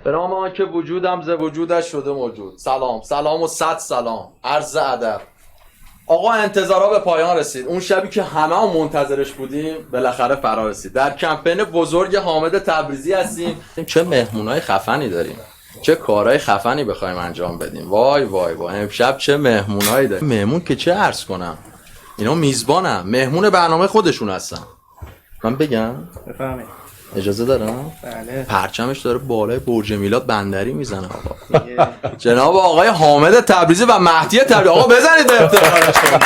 به نام آن که وجودم ز وجودش شده موجود. سلام و صد سلام، عرض ادب. آقا انتظارا به پایان رسید. اون شبی که همه منتظرش بودیم بالاخره فرا رسید. در کمپین بزرگ حامد تبریزی هستیم. چه مهمونای خفنی داریم، چه کارهای خفنی بخوایم انجام بدیم. وای وای وای امشب چه مهمونایی داریم. مهمون که چه عرض کنم، اینا میزبانم، مهمون برنامه خودشون هستن. من بگم؟ بفهمید. اجازه دارم؟ بله. پرچمش داره بالای برج میلاد بندری میزنه آقا. جناب آقای حامد تبریزی و مهدی تبریزی. آقا بزنید به افتخارشون.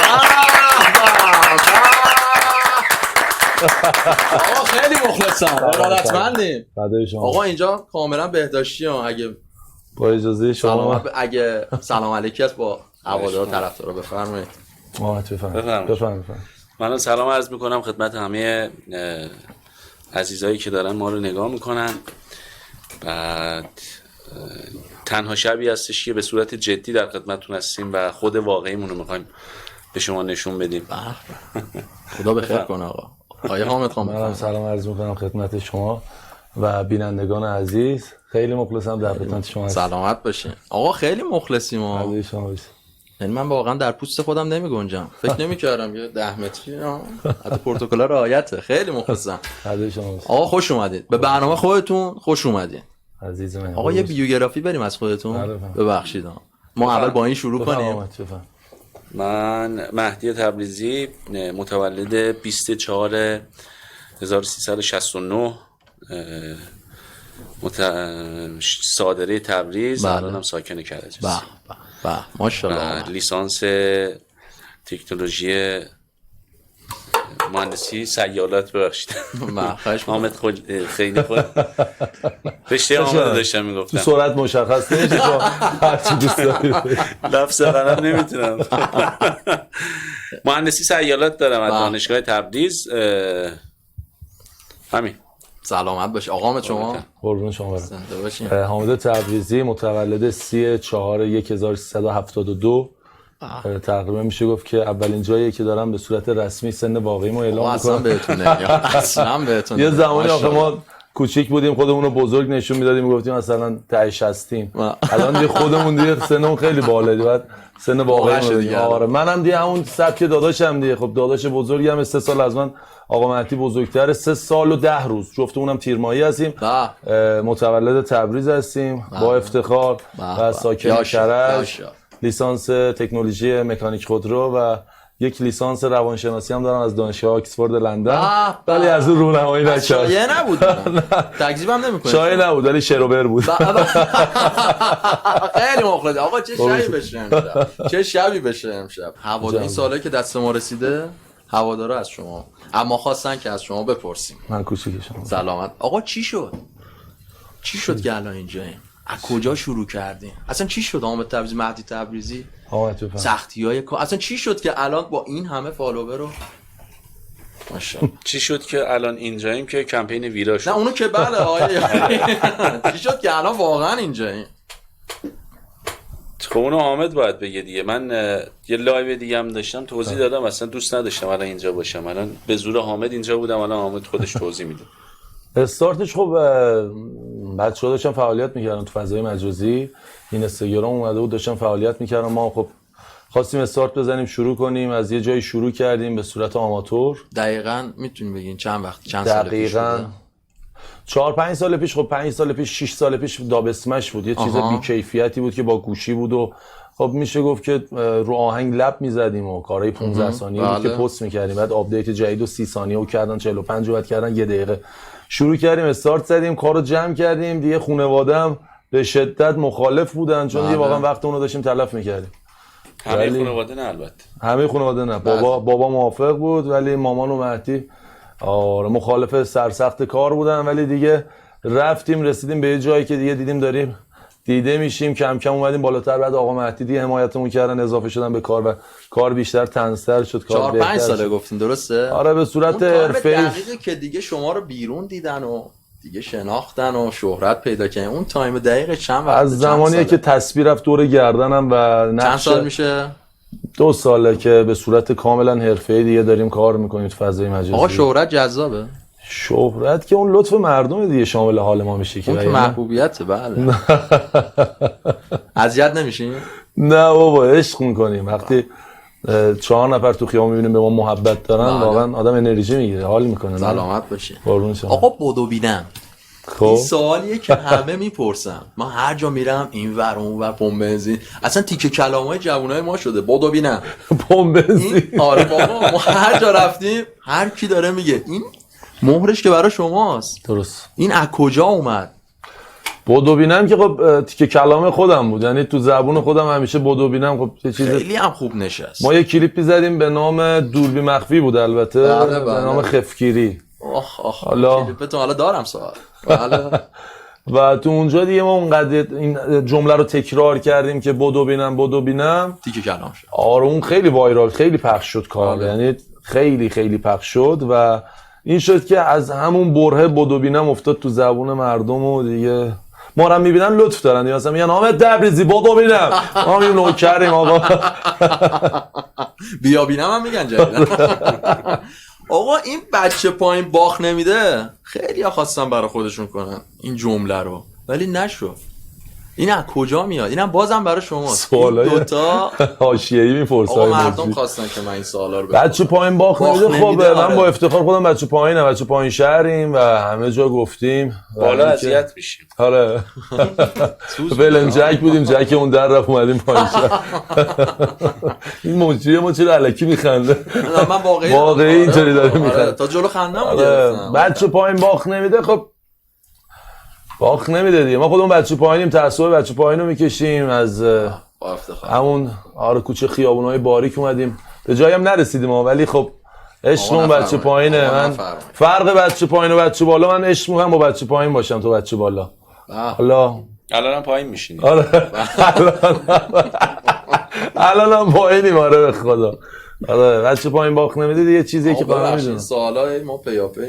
آقا خیلی مخلصم، ارادتمندیم. آقا اینجا کاملا بهداشتی هم، اگه با اجازه شما اگه سلام علیکی است با هوادار طرفدارا بفرمایید. بفرمایید. من سلام عرض میکنم خدمت همه عزیزایی که دارن ما رو نگاه میکنن. بعد تنها شبی هستش که به صورت جدی در خدمتتون هستیم و خود واقعیمون رو میخوایم به شما نشون بدیم. خدا بخیر کنه آقا. آقای حامد خان، من سلام عرض میکنم خدمت شما و بینندگان عزیز. خیلی مخلصم در خدمت شما هستم. سلامت باشین آقا. خیلی مخلصیم ما. عزیز شما باشید. یعنی من واقعا در پوست خودم نمیگنجم. فکر نمی‌کردم یه 10 متری حتی پروتکل رعایته. خیلی مخلصم. عزیز شما باشید. آقا خوش اومدید به برنامه خودتون. خوش اومدید عزیز من. آقا یه بیوگرافی بریم از خودتون. ببخشید ما اول با این شروع کنیم. من مهدی تبریزی، متولد 24/1369، صادره تبریز. الانم ساکن کرج. به ماشاءالله. لیسانس تکنولوژی مهندسی سیالات. ببخشید حامد خیلی خود رشته حامد داشتم میگفتم. تو سرعت مشخص نمیشه تو هر چی دوست داری لفظ قلم نمیتونم. مهندسی سیالات دارم از دانشگاه تبریز. همین. سلامت باش آقا. حامد شما؟ قربون شما برم. حامد تبریزی، متولد 30/4/1372. تقریبا میشه گفت که اولین جاییه که دارم به صورت رسمی سن واقعیمو اعلام میکنم. اصلا بهتون یه زمانی آخه ما کوچیک بودیم خودمون رو بزرگ نشون میدادیم، میگفتیم مثلا ته 60یم. الان دیگه خودمون دیگه سنمون خیلی بالاست، بعد سن واقعی. آره منم دیگه همون سبک داداشم دیگه. خب داداش بزرگم 3 سال از من، آقا مهدی بزرگتره، 3 سال و 10 روز. جفتمونم تیر ماهی هستیم. متولد تبریز هستیم با افتخار و ساکن کرج. لیسانس تکنولوژی مکانیک خودرو و یک لیسانس روانشناسی هم دارم از دانشگاه آکسفورد لندن. ولی از اون رونمایی نکرد. شایعه نبود. تکذیبم نمی‌کنی. شایعه نبود ولی شروبر بود. خیلی مخلص آقا. چه شبی بشه امشب. چه شبی بشه امشب. هوادار این سالایی که دست ما رسیده هوادارا از شما، اما خواستن که از شما بپرسیم. من کوچیکشم. سلامت آقا. چی شد که الان اینجاییم؟ از کجا شروع کردین؟ اصلا چی شد حامد تبریزی، مهدی تبریزی، سختی‌های کار، اصلا چی شد که الان با این همه فالوور رو ماشاءالله چی شد که الان اینجاییم که کمپین ویرا شد؟ نه اونو که بله آقای چی شد که الان واقعا اینجاییم؟ خب اونو حامد باید بگه دیگه. من یه لایو دیگه هم داشتم توضیح دادم، اصلا دوست نداشتم الان اینجا باشم. الان به زور حامد اینجا بودم، الان حامد خودش توضیح میده. استارتش خب بچه‌ها داشتن فعالیت میکردن تو فضای مجازی. این اینستاگرام اومده بود داشتن فعالیت میکردن. ما خب خواستیم استارت بزنیم، شروع کنیم. از یه جایی شروع کردیم به صورت آماتور. دقیقاً میتونیم بگین چند سال پیش؟ دقیقاً 4-5 سال پیش. خب 5 سال پیش 6 سال پیش داب اسمش بود. یه چیز بی‌کیفیتی بود که با گوشی بود و خب میشه گفت که رو آهنگ لب میزدیم و کارهای 15 ثانیه بود که پست میکردیم. بعد آپدیت جدید و 30 ثانیه و کردن 45 بعد کردن 1 دقیقه. شروع کردیم، استارت زدیم، کارو جمع کردیم. دیگه خانواده‌ام به شدت مخالف بودن چون دیگه واقعا وقت اون رو داشتیم تلف میکردیم. همه خانواده نه، البته همه خانواده نه. بابا موافق بود ولی مامان و مهدی مخالف سرسخت کار بودن. ولی دیگه رفتیم رسیدیم به یه جایی که دیگه دیدیم داریم دیده میشیم. کم کم اومدیم بالاتر. بعد آقا مهدی دیگه حمایتمون کردن، اضافه شدن به کار و کار بیشتر تنزتر شد. کار 4-5 ساله گفتین درسته؟ آره به صورت حرفه‌ای. دقیقه که دیگه شما رو بیرون دیدن و دیگه شناختن و شهرت پیدا کردن. اون تایم دقیقه چند وقت؟ از زمانیه که تسبیح رفت دور گردنم و چند سال میشه؟ 2 ساله که به صورت کاملا حرفه‌ای دیگه داریم کار میکنیم تو فضای مجازی. آقا شهرت جذابه؟ شهرت که اون لطف مردم دیگه شامل حال ما میشه که اون که محبوبیته. بله. اذیت نمیشین؟ نه بابا عشق میکنیم وقتی 4 نفر تو خیابون میبینیم به ما محبت دارن واقعا آدم انرژی میگیره، حال میکنه. سلامت باشین. آقا بدو بینم این سوالیه که همه میپرسن. من هر جا میرم این ور اون ور پمپ بنزین، اصلا تیکه کلامای جوانای ما شده بدو بینم پمپ بنزین. آره بابا ما هر جا رفتیم هر کی داره میگه این مهرش که برای شماست. درست. این از کجا اومد؟ بدو بینم که خب تیکه کلام خودم بود، یعنی تو زبون خودم همیشه بدو بینم. خب یه چیز خیلی هم خوب نشست. ما یه کلیپی زدیم به نام دوربی مخفی بود البته. بله. به نام خفگیری. حالا کلیپتون حالا دارم سوال. بله. و تو اونجا دیگه ما اونقدر این جمله رو تکرار کردیم که بدو بینم تیکه کلام شد. آره اون خیلی وایرال، خیلی پخش شد کار. یعنی خیلی خیلی پخش شد و این شد که از همون برهه بدو بینم افتاد تو زبون مردم و دیگه ما رو میبینن لطف دارن. یا مثلا میگن حامد تبریزی بدو بینم، ما میگیم نوکریم آقا. بیا بینم هم میگن جدیدن. آقا این بچه پایین باخ نمیده، خیلی ها خواستن برای خودشون کنن این جمله رو ولی نشد. این از کجا میاد؟ اینم بازم برای شماست. سوالای دوتا حاشیه‌ای میپرسن. آقا مردم خواستن که من این سوالا رو بپرسم. بچه پایین باخ نمیده. خب من با افتخار خودم بچه پایینم، بچه پایین شهریم و همه جا گفتیم بالا اذیت میشیم. آره فعلا جک بودیم، جک اون در رفت اومدیم پایین شهر. این مجریه ما چرا الکی میخنده؟ من واقعی اینطوری داره میخنده. تا جلو خندم گرفتم. بچه پایین باخ نمیده. خب باخ نمیده دیگه، ما خودمون بچه پایینیم، تعصب بچه پایین رو میکشیم. از همون کوچه خیابونای باریک اومدیم، به جایی هم نرسیدیم ولی خب عشقمون بچه پایینه. من فرق بچه پایین و بچه بالا، من عشق میکنم با بچه پایین باشم تو بچه بالا. حالا الانم پایین میشینی؟ آره الانم پایینیم. آره به خدا. آره بچه پایین باخ نمیده دیگه، چیزیه که فهمیدم. این سوالا ما پیاپی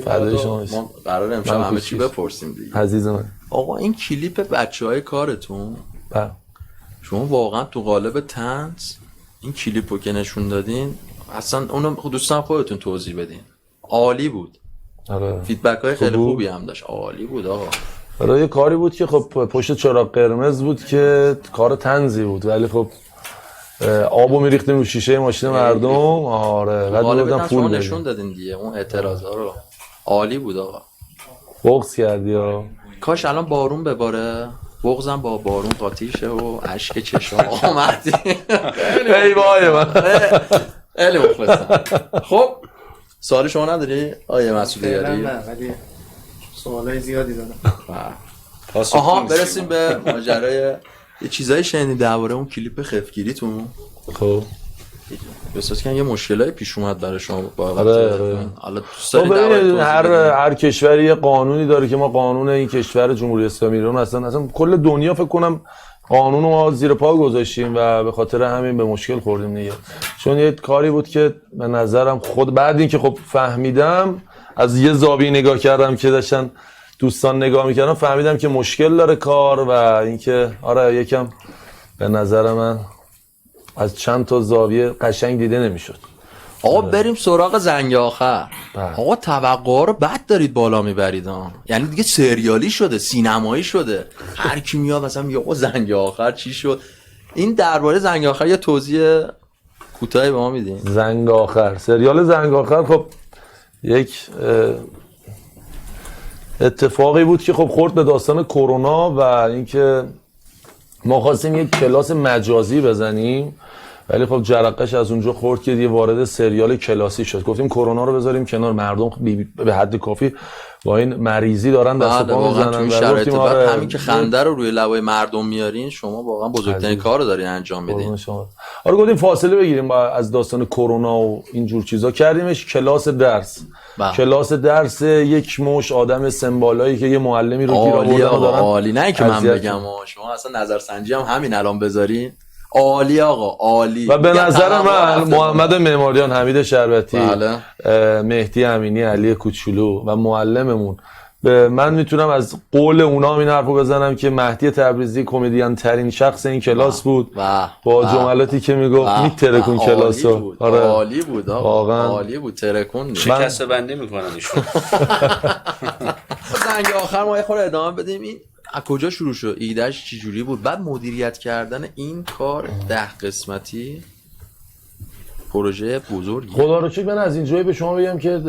ما قرار امشب همه چی بپرسیم دیگه. عزیز من آقا این کلیپ بچهای کارتون شما واقعا تو قالب طنز این کلیپو که نشون دادین اصلا اونو دوستان خودتون توضیح بدین. عالی بود. آره فیدبک های خیلی خوبی هم داشت. عالی بود آقا. آره یه کاری بود که خب پشت چراغ قرمز بود که کار طنزی بود ولی خب آبو میریختیم رو شیشه ماشین مردم. آره بعد میگفتم پول بدین. نشون دادین دیگه اون اعتراضا رو. عالی بود آقا. بغض کردی ها. کاش الان بارون بباره، بغضم با بارون قاطی شه و اشک چشام آمدی. ای وای من. خیلی مخلصم. خب سوال شما نداری آیه مسئولیتی؟ نه ولی سوالای زیادی دارم. آها برسیم به ماجرای یه چیزایی شنیدیم درباره اون کلیپ خفگیریتون. خب بساز که یه مشکلایی پیش اومد برای شما با حالا خب هر کشوری یه قانونی داره که ما قانون این کشور جمهوری اسلامی ایران اصلا کل دنیا فکر کنم قانون رو ما زیر پا گذاشتیم و به خاطر همین به مشکل خوردیم دیگه. چون یه کاری بود که به نظرم خود بعد این که خب فهمیدم از یه زاویه نگاه کردم که داشتن دوستان نگاه میکردم فهمیدم که مشکل داره کار و اینکه آره یکم به نظر من از چند تا زاویه قشنگ دیده نمیشد. آقا بریم سراغ زنگ آخر. آقا توقعا رو بد دارید بالا میبرید یعنی دیگه سریالی شده، سینمایی شده. هر کی میاد مثلا میگه آقا زنگ آخر چی شد؟ این درباره زنگ آخر یه توضیح کوتاهی به ما میدین؟ زنگ آخر، سریال زنگ آخر خب یک اتفاقی بود که خب خورد به داستان کرونا و اینکه ما خواستیم یک کلاس مجازی بزنیم ولی خب جرقش از اونجا خورد که دیگه وارد سریال کلاسی شد. گفتیم کرونا رو بذاریم کنار، مردم به حد کافی با این مریضی دارن دست و پا میزنن و گفتیم آره همین که خنده رو روی لبای مردم میارین شما واقعا بزرگترین کار رو دارین انجام بدین. آره گفتیم فاصله بگیریم از داستان کرونا و اینجور چیزا، کردیمش کلاس درس. کلاس درس یک مش آدم سمبالایی که یه معلمی رو گیر آوردن دارن. عالی. نه که من بگم شما اصلا نظرسنجی هم همین الان بذارین. عالی آقا عالی. و به نظر من محمد معماریان، حمید شربتی، مهدی امینی، علی کوچولو و معلممون من میتونم از قول اونا این حرفو بزنم که مهدی تبریزی کمدین ترین شخص این کلاس بود با جملاتی که میگفت میترکون کلاسو. آره عالی بود واقعا عالی بود، ترکون شکست بنده میکنن ایشون. زنگ آخر ما یه خورده ادامه بدیم. این از کجا شروع شد؟ ایدهش چی جوری بود؟ بعد مدیریت کردن این کار 10 قسمتی پروژه بزرگی. خدا رو شکر من از اینجایی به شما بگم که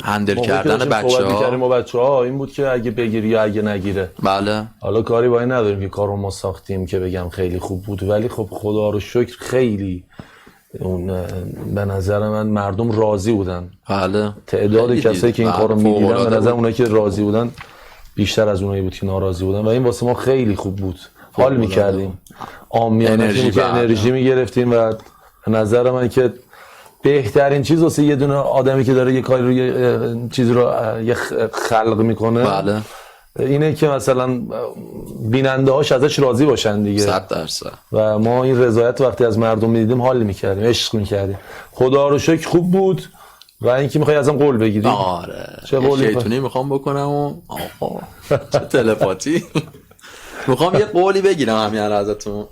هندل کردن بچه‌ها با بچه‌ها این بود که اگه بگیری یا اگه نگیره. بله حالا کاری با این نداریم که کارو ما ساختیم که بگم خیلی خوب بود، ولی خب خدا رو شکر خیلی اون به نظر من مردم راضی بودن. بله تعداد کسایی که این کارو می‌دیدن به نظر اونایی که راضی بودن بیشتر از اونایی بود که ناراضی بودن و این واسه ما خیلی خوب بود. حال می‌کردیم. انرژی می‌گرفتیم و به نظر من که بهترین چیز واسه یه دونه آدمی که داره یه کاری رو یه چیزی رو یه خلق میکنه بله اینه که مثلا بیننده هاش ازش راضی باشن دیگه 100%. و ما این رضایت وقتی از مردم میدیدیم حال میکردیم، عشق میکردیم. خدا رو شکر خوب بود. و اینکه میخوای ازم قول بگیری؟ آره چه قولی شیطونی میخوام بکنم و آقا چه تلپاتی میخوام یه قولی بگیرم همین ازتون.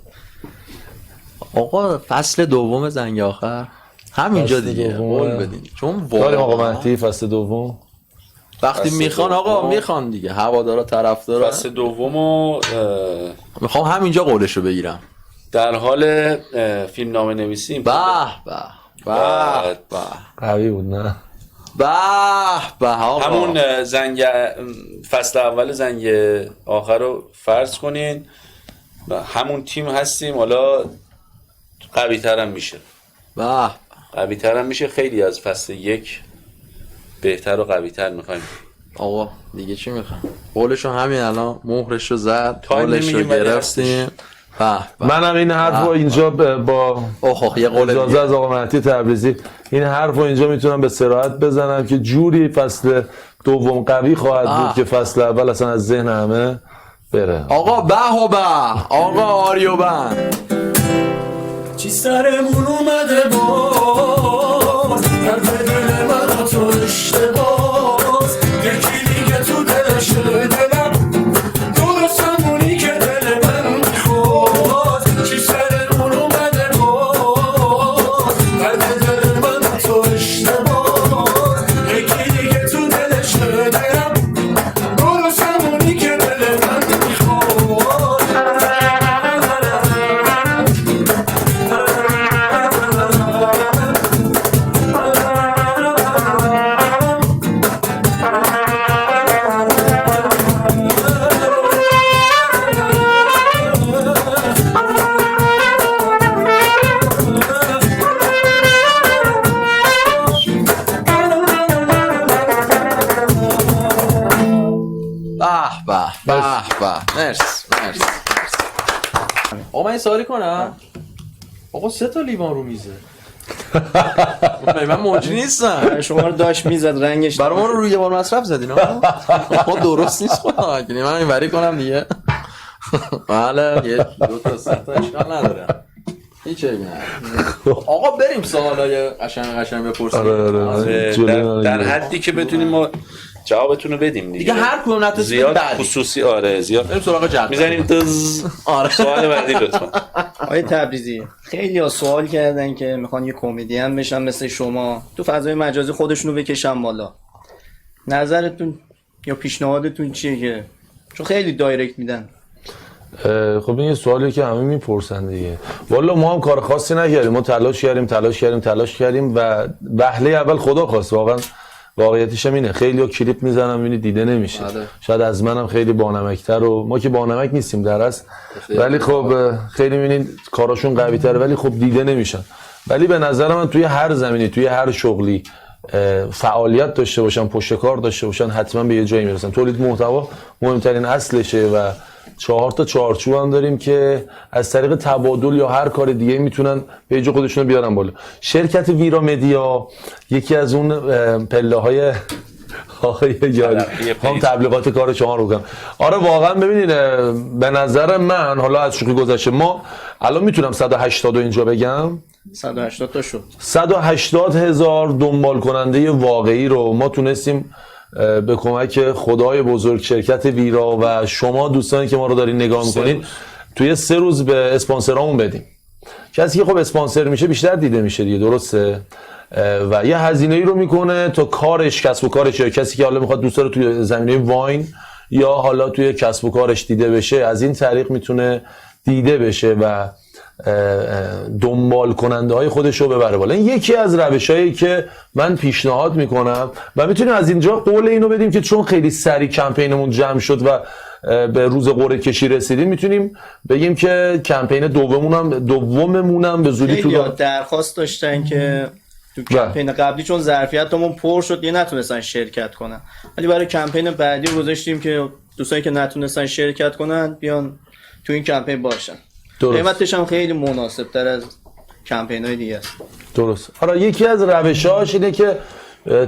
آقا فصل دوم زنگ آخر همینجا دیگه قول بدین چون واقعا آقا مهدی فصل دوم وقتی میخوان آقا میخوان دیگه، هوادارا طرفدارا. فصل دومو میخوام همینجا قولشو بگیرم. در حال فیلم نامه نویسیم. به به به قوی بود نه؟ به به آقا همون زنگ فصل اول زنگ آخر رو فرض کنین همون تیم هستیم، حالا قوی ترم میشه. به قوی ترم میشه، خیلی از فصل یک بهتر و قوی تر میخوایم. آقا دیگه چی میخوام؟ قولشو همین الان مهرشو زد، تایم قولشو گرفتیم. منم این حرف رو اینجا با یه قول اجازه از آقا مهدی تبریزی این حرف رو اینجا میتونم به صراحت بزنم که جوری فصل دوم قوی خواهد بود که فصل اول اصلا از ذهن همه بره. آقا به و به آقا آریو بند چی سرمون اومده باز در دل من تو اشتباز یکی دیگه تو دلش دلم درست همونی که دل من میخواد. چی سرمون اومده باز در دل من تو اشتباز یکی دیگه تو دلش دلم درست همونی که دل من میخواد. به مرسی. آقا من این سوالی کنم. آقا 3 تا لیوان رو میزه من موجی نیستم. شما رو داشت میزد رنگش برای ما رو روی بار مصرف زدین آقا درست نیست خدا من اینوری کنم دیگه. بله یه 2 تا 3 تا اشکال نداره هیچ عیبی نداره. آقا بریم سوالای قشنگ بپرسیم. در حدی که بتونیم ما جوابتون رو بدیم دیگه هر کدوم نتونید زیاد خصوصی. آره زیاد بریم سراغ جد میزنیم دز. سوال بعدی لطفا. آقای تبریزی خیلی ها سوال کردن که میخوان یه کمدین بشن مثل شما تو فضای مجازی خودشونو بکشن بالا. نظرتون یا پیشنهادتون چیه؟ که چون خیلی دایرکت میدن. خب این یه سوالی که همه میپرسن دیگه. والا ما هم کار خاصی نکردیم، ما تلاش کردیم و وهله اول خدا خواست. واقعیتش هم اینه خیلی ها کلیپ میزنن میبینی دیده نمیشه. شاید از منم خیلی بانمکتر و ما که بانمک نیستیم در اصل، ولی خب خیلی میبینین کاراشون قوی تره ولی خب دیده نمیشن. ولی به نظر من توی هر زمینی توی هر شغلی فعالیت داشته باشن، پشت کار داشته باشن، حتما به یه جایی میرسن. تولید محتوا مهمترین اصلشه و 4 تا چارچوب هم داریم که از طریق تبادل یا هر کار دیگه میتونن پیج خودشون رو بیارن بالا. شرکت ویرا مدیا یکی از اون پله‌های آقای یاری هم تبلیغات کار شما رو کنم. آره واقعا ببینید به نظر من حالا از شوخی گذشته ما الان میتونم 180 اینجا بگم 180 تا شد. 180,000 دنبال کننده واقعی رو ما تونستیم به کمک خدای بزرگ شرکت ویرا و شما دوستانی که ما رو دارین نگاه میکنین توی 3 روز به اسپانسرامون بدیم. کسی که خب اسپانسر میشه بیشتر دیده میشه دیگه، درسته؟ و یه هزینه‌ای رو میکنه تا کارش، کسب و کارش، یا کسی که حالا میخواد دوست داره توی زمینه واین یا حالا توی کسب و کارش دیده بشه، از این طریق میتونه دیده بشه و دنبال کننده های خودش رو ببره بالا. این یکی از روش‌هایی که من پیشنهاد میکنم و میتونیم از اینجا قول اینو بدیم که چون خیلی سریع کمپینمون جمع شد و به روز قرعه کشی رسیدیم، میتونیم بگیم که کمپین دوممون هم به زودی خیلی درخواست داشتن که تو کمپین قبلی چون ظرفیتمون پر شد یه نتونستن شرکت کنن، ولی برای کمپین بعدی گذاشتیم که دوستانی که نتونستن شرکت کنن بیان تو این کمپین باشن. قیمتش هم خیلی مناسب تر از کمپین‌های دیگه است. درست. آره یکی از روش‌هاش اینه که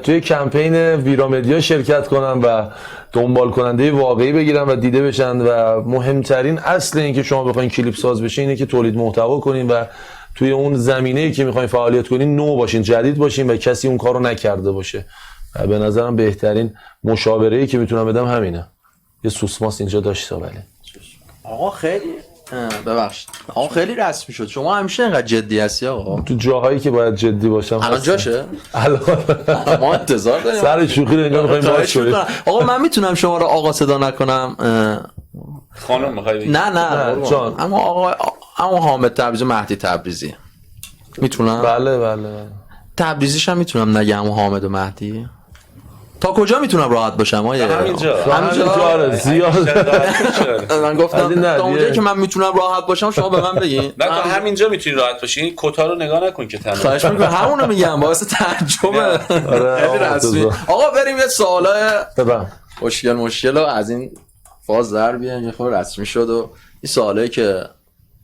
توی کمپین ویرامدیا شرکت کنن و دنبال کننده واقعی بگیرن و دیده بشن و مهمترین اصل این که شما بخواید کلیپ ساز بشین اینه که تولید محتوا کنین و توی اون زمینه‌ای که می‌خواید فعالیت کنین نو باشین، جدید باشین و کسی اون کارو نکرده باشه. و به نظرم بهترین مشاوره‌ای که میتونم بدم همینه. یه سوسماس اینجا داشت ولی آقا خیلی ببخشید آقا خیلی رسمی شد. شما همیشه اینقدر جدی هستی آقا؟ تو جاهایی که باید جدی باشم الان جاشه؟ الان ما انتظار داریم. سر شوخی رو انگار می‌خوایم باز کنیم. آقا من میتونم شما رو آقا صدا نکنم؟ خانم می‌خوای؟ نه جان. اما آقا حامد تبریزی، مهدی تبریزی میتونم؟ بله. تبریزیش هم میتونم نگم، حامد و مهدی تا کجا میتونم راحت باشم؟ همینجا زیاد. من گفتم تا اونجایی که من میتونم راحت باشم شما به من بگین. نه تا همینجا میتونی راحت باشی. این کتا رو نگاه نکن که تنها. خواهش میکنم همونو میگم واسه ترجمه. خیلی رسمی. آقا بریم یه سوالای مشکل رو از این فاز در بیان، یه خورده رسمی شد و این سوالایی که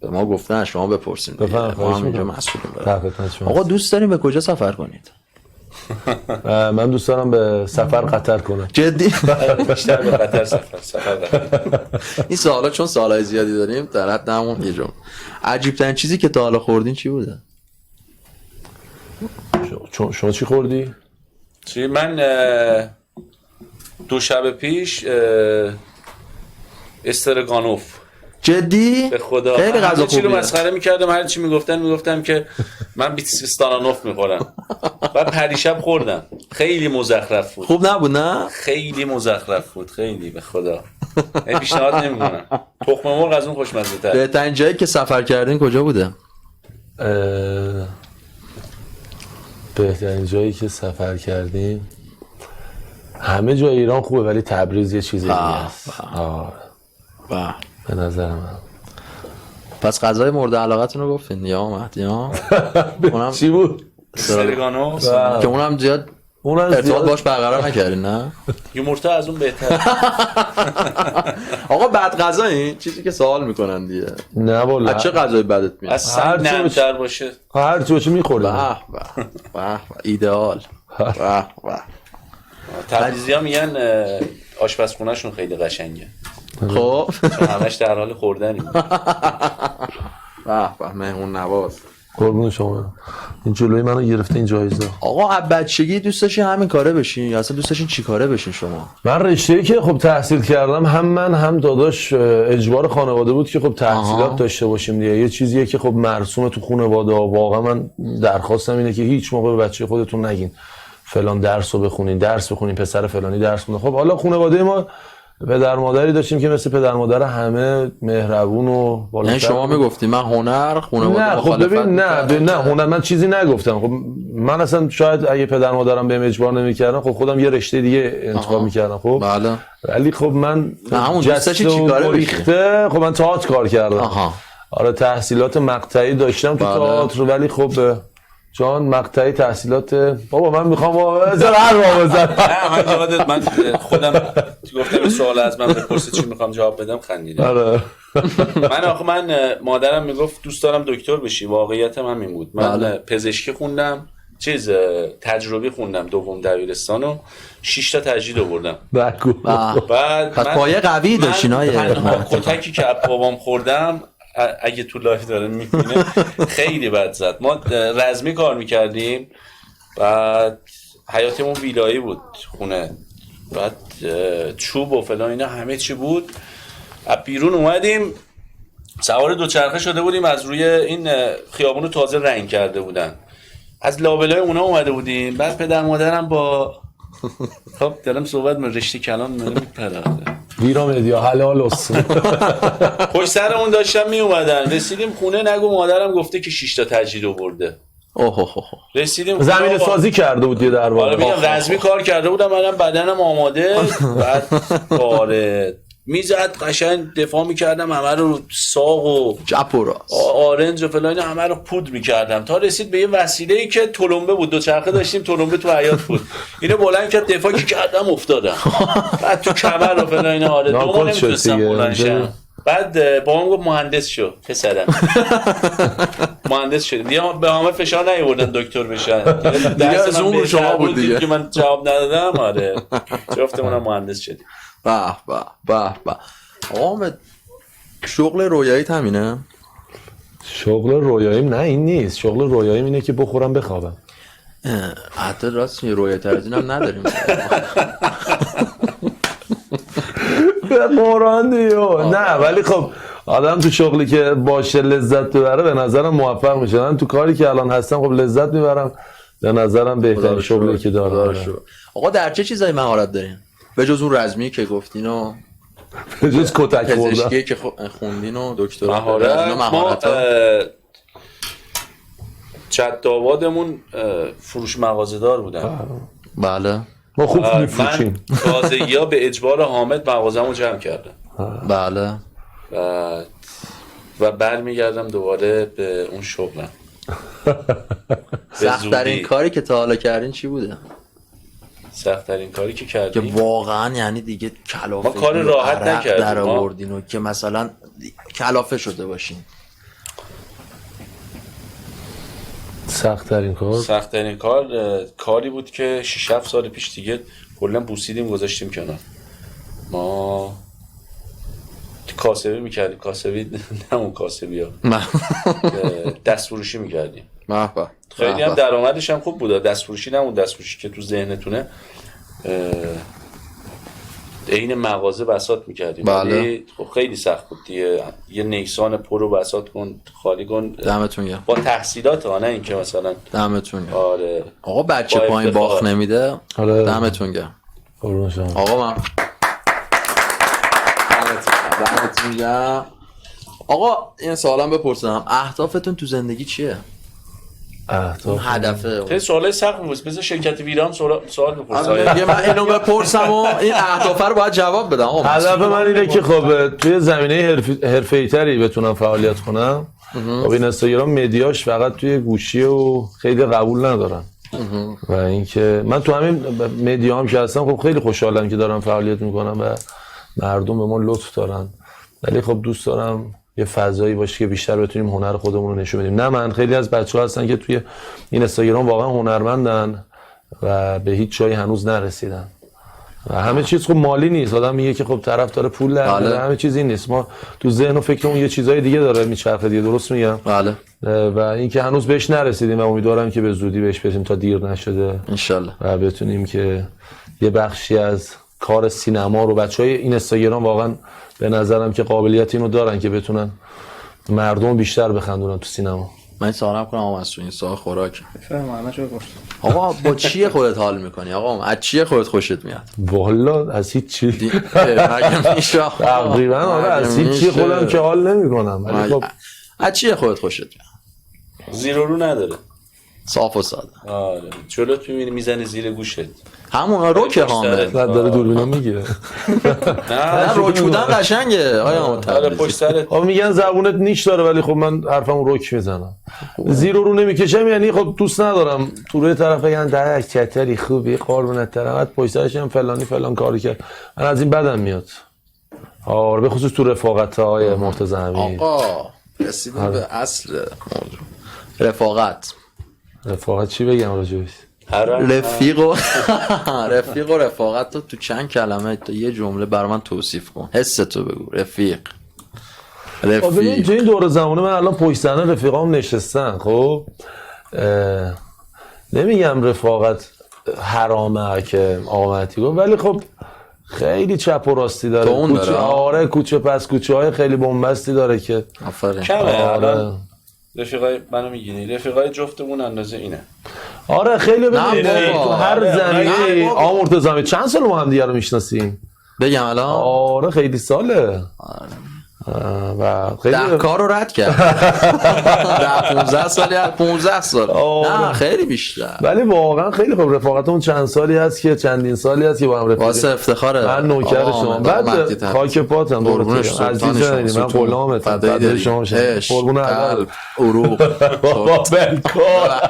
به ما گفتن شما بپرسیم. ما هم اینجا مسئولیم. آقا دوست داریم به کجا سفر کنید؟ من دوست دارم به سفر قطر کنم. جدی؟ بیشتر به قطر سفر این سوالا چون سوالای زیادی داریم در حد همون یه جمله. عجیب ترین چیزی که تا حالا خوردین چی بوده؟ شما چی خوردی؟ من 2 شب پیش استرگانوف. جدی؟ به خدا خیلی غذا خوبیه. رو خوبیه. مسخره می‌کردم، هر چی میگفتم که من بیتسوستانوف می‌خورم. بعد پریشب خوردم، خیلی مزخرف بود. خوب نبود نه؟ خیلی مزخرف بود، خیلی به خدا. پیشنهاد نمی‌کنم. تخم مرغ از اون خوشمزه‌تر. بهترین جایی که سفر کردین کجا بوده؟ بهترین جایی که سفر کردیم همه جای ایران خوبه ولی تبریز یه چیز دیگه است. به نظر من. پس غذای مورد علاقتون رو گفتین یا مهدی ها؟ اونم چی بود؟ استرگانوف که اونم زیاد ارتباط باش برقرار نکردین نه؟ یومورتا از اون بهتره. آقا بد غذایی چیزی که سوال میکنن دیگه. نه والا. چه غذای بدت میاد؟ از سنگ نرم‌تر باشه. هر چی باشه میخوردم. به ایدئال. به تبریزی‌ها میگن آشپزخونه‌شون خیلی قشنگه. خب همش در حال خوردنی. به مهمون نواز. قربون شما. این جلوی منو گرفته این جایزه. آقا از بچگی دوست داشتین همین کاره بشین یا اصلا دوست داشتین چی کاره بشین شما؟ من رشته‌ای که خب تحصیل کردم هم من هم داداش اجبار خانواده بود که خب تحصیلات داشته باشیم دیگه. یه چیزیه که خب مرسومه تو خانواده. واقعا من درخواستم اینه که هیچ موقع به بچه خودتون نگین فلان درسو بخونین، درس بخونین، پسر فلانی درس بخونه. خب حالا خانواده ما پدر مادری داشتیم که مثل پدر مادر همه مهربون و بالاتر. یعنی شما میگفتی من هنر خانواده نه خب ببین نه هنر من چیزی نگفتم. خب من اصلا شاید اگه پدر مادرم بهم اجبار نمیکردن خب خودم یه رشته دیگه انتخاب میکردم. خب بله. ولی خب من همون دوستش چیکاره ریخته. خب من تئاتر کار کردم. آره تحصیلات مقطعی داشتم تو تئاتر ولی خب جان مقطعی تحصیلات بابا من میخوام من خودم گفتم سوال از من بپرسید چی میخوام جواب بدم خندیدم. آره من مادرم میگفت دوست دارم دکتر بشی. واقعیت من این بود. من پزشکی خوندم، تجربی خوندم دوم دبیرستان و 6 تا تجدید آوردم. بعد پس پایه قوی داشتین های. کتکی که بابام خوردم اگه تو لایف داره میبینه خیلی بد زد. ما رزمی کار میکردیم، بعد حیاتمون ویلایی بود، خونه بعد چوب و فلان اینا همه چی بود. از بیرون اومدیم سوار دوچرخه شده بودیم، از روی این خیابون رو تازه رنگ کرده بودن، از لابلای اونا اومده بودیم. بعد پدر مادرم با خب دارم صحبت من رشته کلام میپره ویرام ادیا حلال اصول پشت سرمون داشتن می اومدن. رسیدیم خونه، نگو مادرم گفته که 6 تا تجدید آورده. رسیدیم زمین سازی کرده بود یه در واقع. میگم رزمی کار کرده بودم، منم بدنم آماده. بعد آره میزد قشنگ دفاع میکردم، همه رو ساق و چپ و راست آرنج و فلان همه رو پود میکردم تا رسید به یه وسیله‌ای که تلمبه بود. دوچرخه داشتیم، تلمبه تو حیاط بود. اینو بلند کرد، دفاع کردم افتادم. بعد تو کمر و فلان آره دوم نمیتونستم بلند شم. بعد با هم گفت مهندس شو پسرم. مهندس شدیم دیگه، به همه فشار نیاوردن دکتر بشن دیگه. از اون رو شما بود دیگه که من جواب ندادم. آره جفتمونم مهندس شدیم. به به به به. آقا حامد شغل رویاییت همینه؟ شغل رویاییم نه این نیست. شغل رویاییم اینه که بخورم بخوابم. حتی راست می رویاییت از اینم نداریم. قرآن دیو نه، ولی خب آدم تو شغلی که باشه لذت ببره به نظرم موفق میشه. من تو کاری که الان هستم خب لذت میبرم، به نظرم بهترین شغلی که دارم. آقا در چه چیزایی مهارت دارین؟ به جز اون رزمی که گفتین و به جز کتک خوردن، پزشکی که خوندین و دکترا، مهارت جدآبادمون فروش مغازه‌دار بودن. بله ما خوب میفروشیم. من تازگی‌ها به اجبار حامد مغازه‌مو جمع کردم. بله و برمیگردم دوباره به اون شغلم. سخت‌ترین کاری که تا حالا کردین چی بوده؟ سخت‌ترین کاری که که کردیم واقعا یعنی دیگه کلافه ما کار راحت نکردیم، در آوردین و که مثلا کلافه شده باشین. سخت‌ترین کار کاری بود که 6-7 سال پیش دیگه کلا بوسیدیم گذاشتیم کنار. ما کاسبی میکردیم، کاسبی نه اون کاسبی ها دست فروشی میکردیم. خیلی هم درآمدش هم خوب بود. دست فروشی نه اون دست فروشی که تو ذهنتونه، عین مغازه بساط میکردیم. بله. خب خیلی سخت بود دیگه. یه نیسان پرو بساط کن خالی کن. دمتون گرم. با تحصیلات ها، نه اینکه مثلا. دمتون گرم. آره آقا بچه پایین باخت نمیده. آره. دمتون گرم. آقا من دمتون گرم. آقا این سوالم بپرسم، اهدافتون تو زندگی چیه؟ هدفه خیلی سوالای سخت بود. بذار شرکت ویرام سوال بپرسم. من اینو بپرسم و این اهداف رو باید جواب بدم. هدف من اینه که خب توی زمینه حرفه‌ای‌تری بتونم فعالیت کنم. خب این اینستاگرام مدیاش فقط توی گوشی و خیلی قبول ندارم. و اینکه من تو همین مدیا هم که هستم خب خیلی خوشحالم که دارم فعالیت میکنم و مردم به ما لطف دارن، ولی خب دوست دارم یه فضایی باشه که بیشتر بتونیم هنر خودمون رو نشون بدیم. نه من خیلی از بچه‌ها هستن که توی این اینستاگرام واقعا هنرمندن و به هیچ جایی هنوز نرسیدن و همه چیز خب مالی نیست. آدم میگه که خب طرف داره پول داره، همه چیز این نیست. ما تو ذهن و فکرمون یه چیزای دیگه داره میچرخه دیگه. درست میگم؟ بله. و اینکه هنوز بهش نرسیدیم و امیدوارم که به زودی بهش برسیم تا دیر نشده ان شاءالله و بتونیم که یه بخشی از کار سینما رو بچهای این اینستاگرام واقعا به نظرم که قابلیت اینو دارن که بتونن مردم بیشتر بخندونن تو سینما. من سوالم کنم آقا از تو این سوال خوراک بفرمایید. همه چی گفت. آقا با چیه خودت حال میکنی؟ آقا از چیه خودت خوشت میاد؟ والا از هیچ چی مگه میشه؟ تقریبا آره از هیچ چی خودم که حال نمیکنم، ولی خب از چیه خودت خوشت میاد؟ زیر و رو نداره، صاف و ساده. آره جلوت میبینی میزنی زیر گوشت، همون روکه حامد داره دوربینا میگیره. نه روک بودن قشنگه آیا آره پشت سرت. خب میگن زبونت نیش داره ولی خب من حرفمو روک میزنم. زیر و رو نمیکشم، یعنی خب دوست ندارم تو روی طرف بگن درک چطوری خوبی قربونت برم پشت سرش هم فلانی فلان کاری کرد. من از این بدم میاد. آره به خصوص تو رفاقت‌های مرتضی حمید. آقا رسیدیم به اصل موضوع. رفاقت چی بگم راجعش؟ رفیق و رفاقت تو چند کلمه تو یه جمله برای من توصیف کن. حستو بگو. رفیق ببین تو این دور زمانه من الان پشت صحنه رفیقام نشستن، خب نمیگم رفاقت حرامه که آمدی گفت، ولی خب خیلی چپ و راستی داره. تون داره. آره کوچه پس کوچه های خیلی بنبستی داره که آفرین. کمه آره. الان رفیقای منو میگینی، رفیقای جفتمون اندازه اینه. آره خیلی نه ببین بابا. تو هر آره، زمینه نه بابا. آقا مرتضی چند سال ما هم دیگه رو میشناسیم؟ بگم الان آره خیلی ساله. و خیلی 10 کار رو رد کرد. 15 سالی از 15 سال. آره. نه خیلی بیشتر. ولی واقعا خیلی خوب رفاقتمون چند سالی هست که چندین سالی هست که با هم رفیقیم. واسه افتخاره. من نوکر آقا شما. آمد، مهدی بعد تبریز. خاک پاتم قربونش عزیز سلطان شما، من ستون. غلامتم فدای فدای دلی. شما شم. عشق، قربون قلب، عروق. بابا بلکار.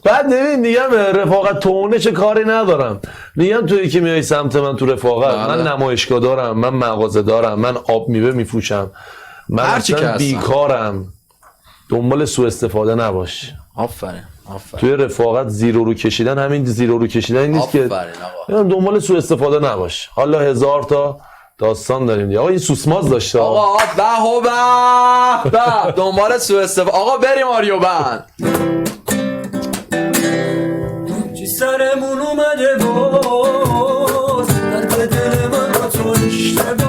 بعد ببین میگم رفاقت تونه چه کاری ندارم. میگم توی که میای سمت من تو رفاقت، بله. من نمایشگاه دارم، من مغازه دارم، من آب میوه میفروشم، من هر چی که اصلا هستم. بیکارم. دنبال سوء استفاده نباش. آفرین. آفرین. توی رفاقت زیرو رو کشیدن همین زیرو رو کشیدن نیست که آفرین آقا. دنبال سوء استفاده نباش. حالا 1000 تا داستان داریم دیگه. آقا این سوسماز داشته. آقا به دنبال سوء استفاده. آقا بریم آریو بند. چی سرمون اومده باز درد دل من با تو اشتباه